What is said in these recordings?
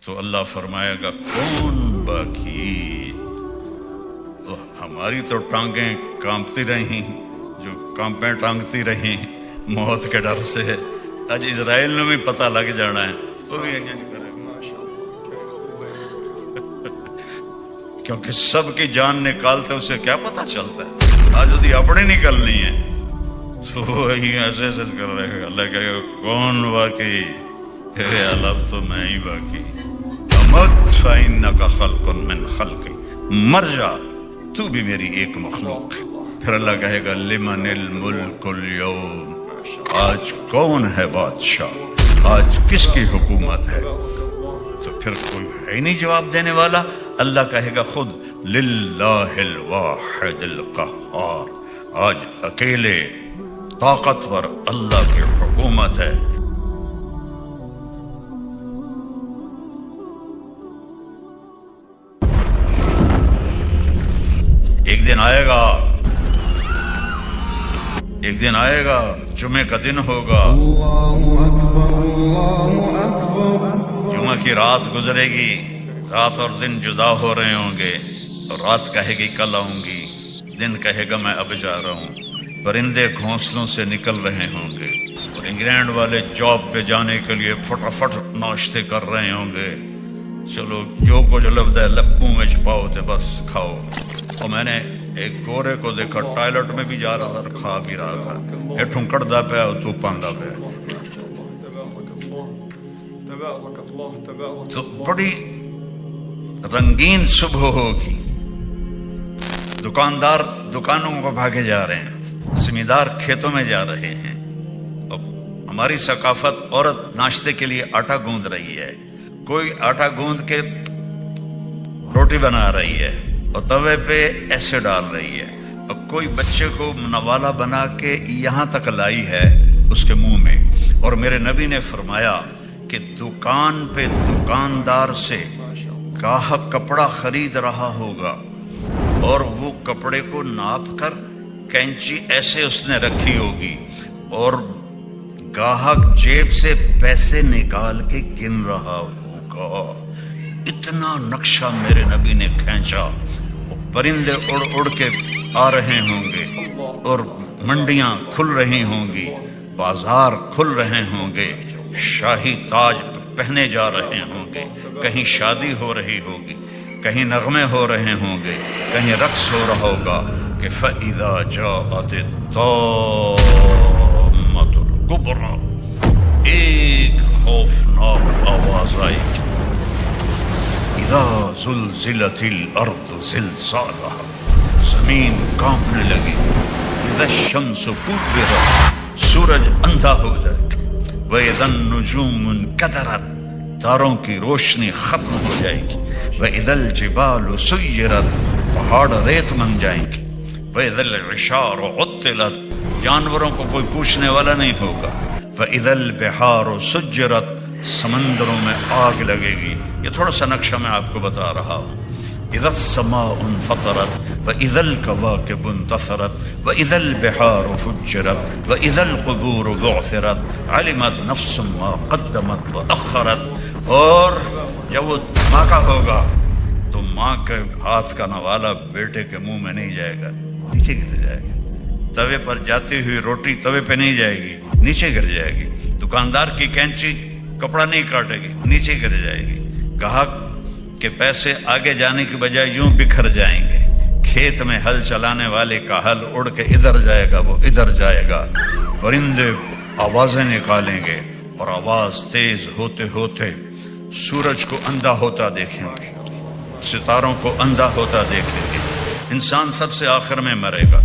تو اللہ فرمائے گا کون باقی؟ تو ہماری تو ٹانگیں کانپتی رہیں، جو کانپیں ٹانگتی رہیں موت کے ڈر سے، آج اسرائیل نے بھی پتہ لگ جانا ہے، وہ بھی کیونکہ سب کی جان نکالتے اسے کیا پتہ چلتا ہے، آج وہ اپنی نکلنی ہے تو وہی ایسے ایسے کر رہے گا، اللہ کہے گا کون باقی؟ اب تو میں ہی باقی، امت فإنک خلق من خلقی، مر جا تو بھی میری ایک مخلوق ہے۔ پھر اللہ کہے گا لمن الملک اليوم، آج کون ہے بادشاہ، آج کس کی حکومت ہے؟ تو پھر کوئی ہے نہیں جواب دینے والا، اللہ کہے گا خود للہ الواحد القہار، آج اکیلے طاقتور اللہ کی حکومت ہے۔ ایک دن آئے گا، ایک دن آئے گا، جمعے کا دن ہوگا، جمعہ کی رات گزرے گی، رات اور دن جدا ہو رہے ہوں گے، اور رات کہے گی کل آؤں گی، دن کہے گا میں اب جا رہا ہوں، پرندے گھونسلوں سے نکل رہے ہوں گے، اور انگلینڈ والے جاب پہ جانے کے لیے فٹافٹ ناشتے کر رہے ہوں گے، چلو جو کچھ لبدا ہے لپوں میں چھپاؤ تے بس کھاؤ۔ اور میں نے ایک گورے کو دیکھا ٹائلٹ میں بھی جا رہا تھا اور کھا بھی رہا تھا، ہیٹھوں کڑدا پیا اور تو پاندا پیا، تو بڑی رنگین صبح ہوگی، دکاندار دکانوں کو بھاگے جا رہے ہیں، زمیندار کھیتوں میں جا رہے ہیں، اور ہماری ثقافت عورت ناشتے کے لیے آٹا گوندھ رہی ہے، کوئی آٹا گوندھ کے روٹی بنا رہی ہے اور توے پہ ایسے ڈال رہی ہے، اور کوئی بچے کو نوالا بنا کے یہاں تک لائی ہے اس کے منہ میں۔ اور میرے نبی نے فرمایا کہ دکان پہ دکاندار سے گاہک کپڑا خرید رہا ہوگا اور وہ کپڑے کو ناپ کر کینچی ایسے اس نے رکھی ہوگی، اور گاہک جیب سے پیسے نکال کے گن رہا ہوگا، اتنا نقشہ میرے نبی نے کھینچا۔ پرندے اڑ اڑ کے آ رہے ہوں گے، اور منڈیاں کھل رہی ہوں گی، بازار کھل رہے ہوں گے، شاہی تاج پہنے جا رہے ہوں گے، کہیں شادی ہو رہی ہوگی، کہیں نغمے ہو رہے ہوں گے، کہیں رقص ہو رہا ہوگا کہ فَإِذَا جَاءَتِ الطَّامَّةُ الْكُبْرَى، ایک خوفناک آواز آئے گی، اِذَا زُلْزِلَتِ الْأَرْضُ زِلْزَالَهَا، زمین کانپنے لگی، اِذَا الشَّمْسُ كُوِّرَتْ، سورج اندھا ہو جائے گا، وَإِذَا النُّجُومُ انْكَدَرَتْ، تاروں کی روشنی ختم ہو جائے گی، وَإِذَا الْجِبَالُ سُيِّرَتْ، پہاڑ ریت بن جائیں گے، وَإِذَا الْعِشَارُ عُطِّلَتْ، جانوروں کو کوئی پوچھنے والا نہیں ہوگا، وَإِذَا الْبِحَارُ سُجِّرَتْ، سمندروں میں آگ لگے گی۔ یہ تھوڑا سا نقشہ میں آپ کو بتا رہا ہوں۔ اِذَا السَّمَاءُ انْفَطَرَتْ وَإِذَا الْكَوَاكِبُ انْتَثَرَتْ وَإِذَا الْبِحَارُ فُجِّرَتْ وَإِذَا الْقُبُورُ بُعْثِرَتْ عَلِمَتْ نَفْسٌ مَا قَدَّمَتْ وَأَخَّرَتْ، اور جب وہ دھماکہ ہوگا تو ماں کے ہاتھ کا نوالا بیٹے کے منہ میں نہیں جائے گا، نیچے گر جائے گا، توے پر جاتی ہوئی روٹی توے پہ نہیں جائے گی، نیچے گر جائے گی، دکاندار کی کینچی کپڑا نہیں کاٹے گی، نیچے گر جائے گی، گاہک کے پیسے آگے جانے کی بجائے یوں بکھر جائیں گے، کھیت میں ہل چلانے والے کا ہل اڑ کے ادھر جائے گا، وہ ادھر جائے گا، پرندے آوازیں نکالیں گے، اور آواز تیز ہوتے ہوتے سورج کو اندھا ہوتا دیکھیں گے، ستاروں کو اندھا ہوتا دیکھیں گے، انسان سب سے آخر میں مرے گا،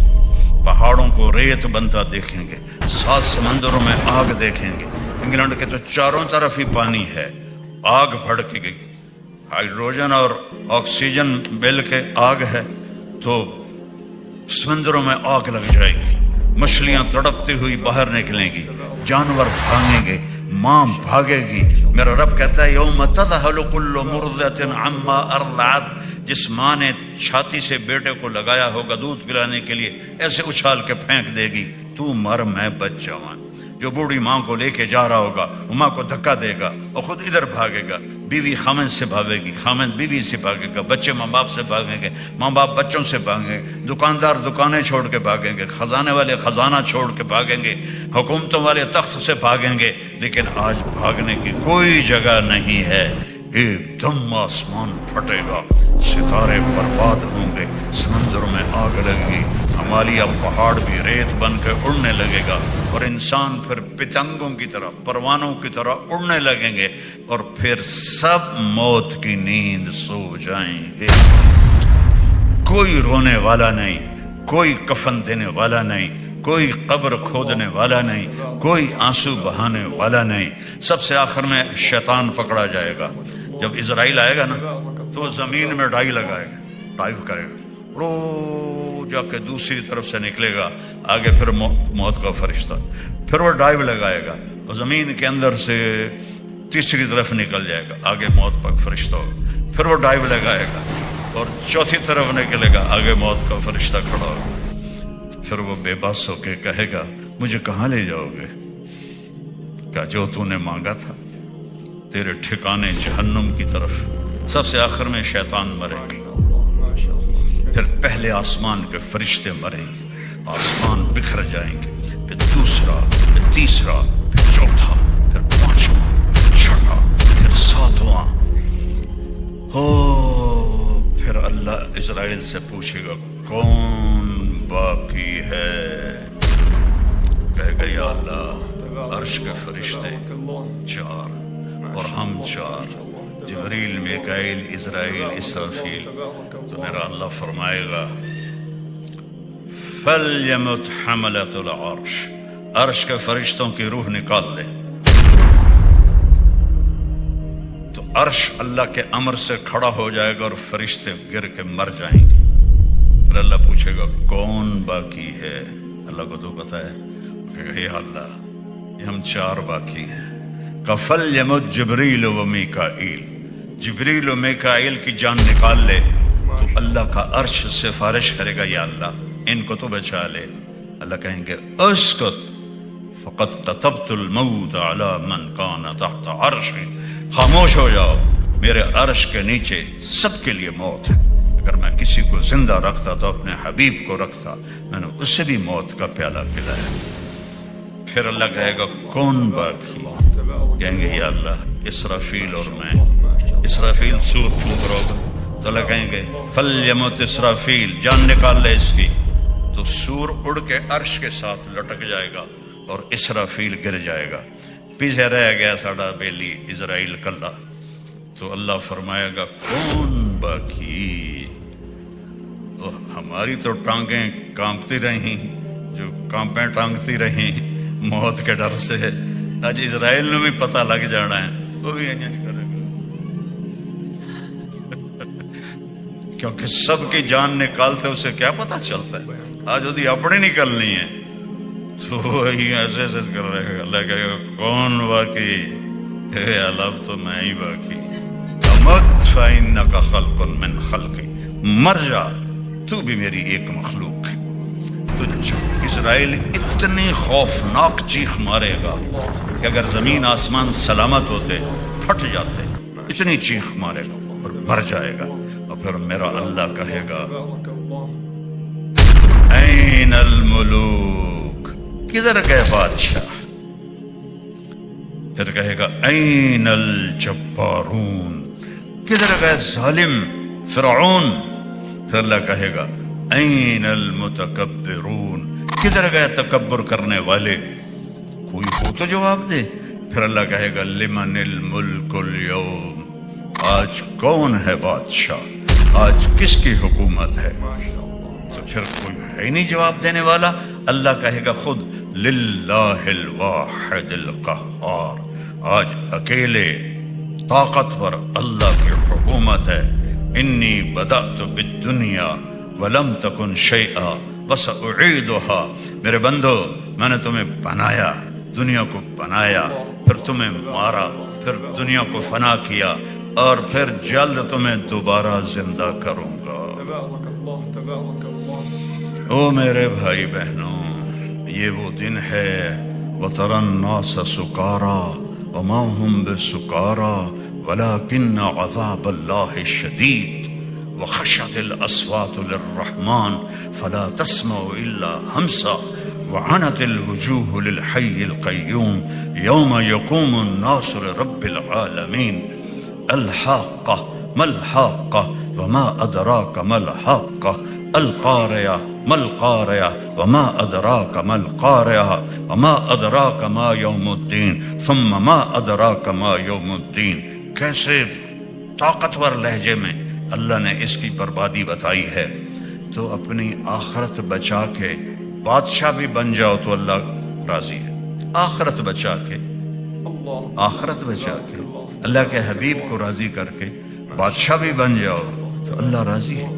پہاڑوں کو ریت بنتا دیکھیں گے، 7 سمندروں میں آگ دیکھیں گے۔ انگلینڈ کے تو چاروں طرف ہی پانی ہے، آگ بھڑک گئی، ہائیڈروجن اور آکسیجن مل کے آگ ہے، تو سمندروں میں آگ لگ جائے گی، مچھلیاں تڑپتی ہوئی باہر نکلیں گی، جانور بھاگیں گے، ماں بھاگے گی۔ میرا رب کہتا ہے یوم تذہل کل مرضعۃ عما ارضعت، جس ماں نے چھاتی سے بیٹے کو لگایا ہوگا دودھ پلانے کے لیے، ایسے اچھال کے پھینک دے گی، تو مر میں بچ جاؤں۔ جو بوڑھی ماں کو لے کے جا رہا ہوگا وہ ماں کو دھکا دے گا اور خود ادھر بھاگے گا، بیوی خامد سے بھاگے گی، خامد بیوی سے بھاگے گا، بچے ماں باپ سے بھاگیں گے، ماں باپ بچوں سے بھاگیں گے، دکاندار دکانیں چھوڑ کے بھاگیں گے، خزانے والے خزانہ چھوڑ کے بھاگیں گے، حکومتوں والے تخت سے بھاگیں گے، لیکن آج بھاگنے کی کوئی جگہ نہیں ہے۔ ایک دم آسمان پھٹے گا، ستارے برباد ہوں گے، سمندر میں آگ لگے گی، ہمالیہ پہاڑ بھی ریت بن کے اڑنے لگے گا، اور انسان پھر پتنگوں کی طرح، پروانوں کی طرح اڑنے لگیں گے، اور پھر سب موت کی نیند سو جائیں گے۔ کوئی رونے والا نہیں، کوئی کفن دینے والا نہیں، کوئی قبر کھودنے والا نہیں، کوئی آنسو بہانے والا نہیں۔ سب سے آخر میں شیطان پکڑا جائے گا۔ جب اسرائیل آئے گا نا تو وہ زمین میں ڈائی لگائے گا، ڈائیو کرے گا، رو جا کے دوسری طرف سے نکلے گا، آگے پھر موت کا فرشتہ، پھر وہ ڈائیو لگائے گا اور زمین کے اندر سے تیسری طرف نکل جائے گا، آگے موت کا فرشتہ ہوگا، پھر وہ ڈائیو لگائے گا اور چوتھی طرف نکلے گا، آگے موت کا فرشتہ کھڑا ہوگا۔ پھر وہ بے بس ہو کے کہے گا مجھے کہاں لے جاؤ گے؟ کیا جو تو نے مانگا تھا، تیرے ٹھکانے جہنم کی طرف۔ سب سے آخر میں شیطان مرے گا، پھر پہلے آسمان کے فرشتے مریں گے، آسمان بکھر جائیں گے، پھر دوسرا، پھر تیسرا، پھر چوتھا، پھر پانچواں، چھٹا، پھر ساتواں۔ پھر اللہ اسرائیل سے پوچھے گا کون باقی ہے؟ کہے گا یا اللہ عرش کے فرشتے 4 اور ہم 4، جبریل، میکائیل، اسرائیل، اسرافیل۔ تو میرا اللہ فرمائے گا فَلْيَمُتْ حَمَلَةُ الْعَرْشِ، عرش کے فرشتوں کی روح نکال دے۔ تو عرش اللہ کے امر سے کھڑا ہو جائے گا اور فرشتے گر کے مر جائیں گے۔ پھر اللہ پوچھے گا کون باقی ہے؟ اللہ کو تو پتا ہے، کہے گا یا اللہ یہ ہم 4 باقی ہیں۔ فَلْيَمُتْ جبریل و میکائیل، جبریل و میکائیل کی جان نکال لے تو اللہ کا عرش سفارش کرے گا یا اللہ ان کو تو بچا لے۔ اللہ کہیں گے اسکت فقد كتبت الموت على من كان تحت عرشی، خاموش ہو جاؤ، میرے عرش کے نیچے سب کے لیے موت ہے۔ اگر میں کسی کو زندہ رکھتا تو اپنے حبیب کو رکھتا، میں نے اسے بھی موت کا پیالہ پلایا۔ پھر اللہ کہے گا کون باقی؟ کہیں گے یا اللہ اسرافیل اور میں۔ اسرافیل سور پھونک رہا ہوگا تو اللہ کہیں گے فَلْيَمُتْ اسرافیل، جان نکال لے اس کی۔ تو سور اڑ کے عرش کے ساتھ لٹک جائے گا اور اسرافیل گر جائے گا، پیچھے رہ گیا ساڑا بیلی اسرائیل کلا۔ تو اللہ فرمائے گا کون باقی؟ ہماری تو ٹانگیں کانپتی رہیں، جو کانپیں ٹانگتی رہیں موت کے ڈر سے، آج اسرائیل نے بھی پتہ لگ جانا ہے، وہ بھی کرے گا کیونکہ سب کی جان نکالتے اسے کیا پتہ چلتا ہے، آج وہ اپنی نکلنی ہے تو وہی ایسے ایسے کر رہے گا۔ اللہ کہے گا کون باقی؟ اے اللہ اب تو میں ہی باقی۔ امت فإنک خلق من خلقی، مر جا تو بھی میری ایک مخلوق ہے۔ تو اسرائیل اتنی خوفناک چیخ مارے گا کہ اگر زمین آسمان سلامت ہوتے پھٹ جاتے، اتنی چیخ مارے گا اور مر جائے گا۔ اور پھر میرا اللہ کہے گا این الملوک، کدھر گئے بادشاہ؟ پھر کہے گا این الجبارون، کدھر گئے ظالم فرعون؟ پھر اللہ کہے گا این المتکبرون، کدھر گئے تکبر کرنے والے؟ کوئی ہو تو جواب دے۔ پھر اللہ کہے گا لمن الملک اليوم، آج کون ہے بادشاہ، آج کس کی حکومت ہے؟ تو پھر کوئی ہے ہی نہیں جواب دینے والا۔ اللہ کہے گا خود للہ الواحد القہار، آج اکیلے طاقتور اللہ کی حکومت ہے۔ انی بدأت بالدنیا ولم تکن شیئا وسأعیدها، میرے بندو میں نے تمہیں بنایا، دنیا کو بنایا، پھر تمہیں مارا، پھر دنیا کو فنا کیا، اور پھر جلد تمہیں دوبارہ زندہ کروں گا۔ او میرے بھائی بہنوں، یہ وہ دن ہے وَتَرَى النَّاسَ سُكَارَى وَمَا هُمْ بِسُكَارَى ولكن عذاب الله شديد وخشعت الأصوات للرحمن فلا تسمع إلا همسا وعنت الوجوه للحي القيوم يوم يقوم الناس لرب العالمين الحاقة ما الحاقة وما أدراك ما الحاقة القارعة ما القارعة وما أدراك ما القارعة وما أدراك ما يوم الدين ثم ما أدراك ما يوم الدين. کیسے طاقتور لہجے میں اللہ نے اس کی بربادی بتائی ہے. تو اپنی آخرت بچا کے بادشاہ بھی بن جاؤ تو اللہ راضی ہے. آخرت بچا کے اللہ کے حبیب کو راضی کر کے بادشاہ بھی بن جاؤ تو اللہ راضی ہے.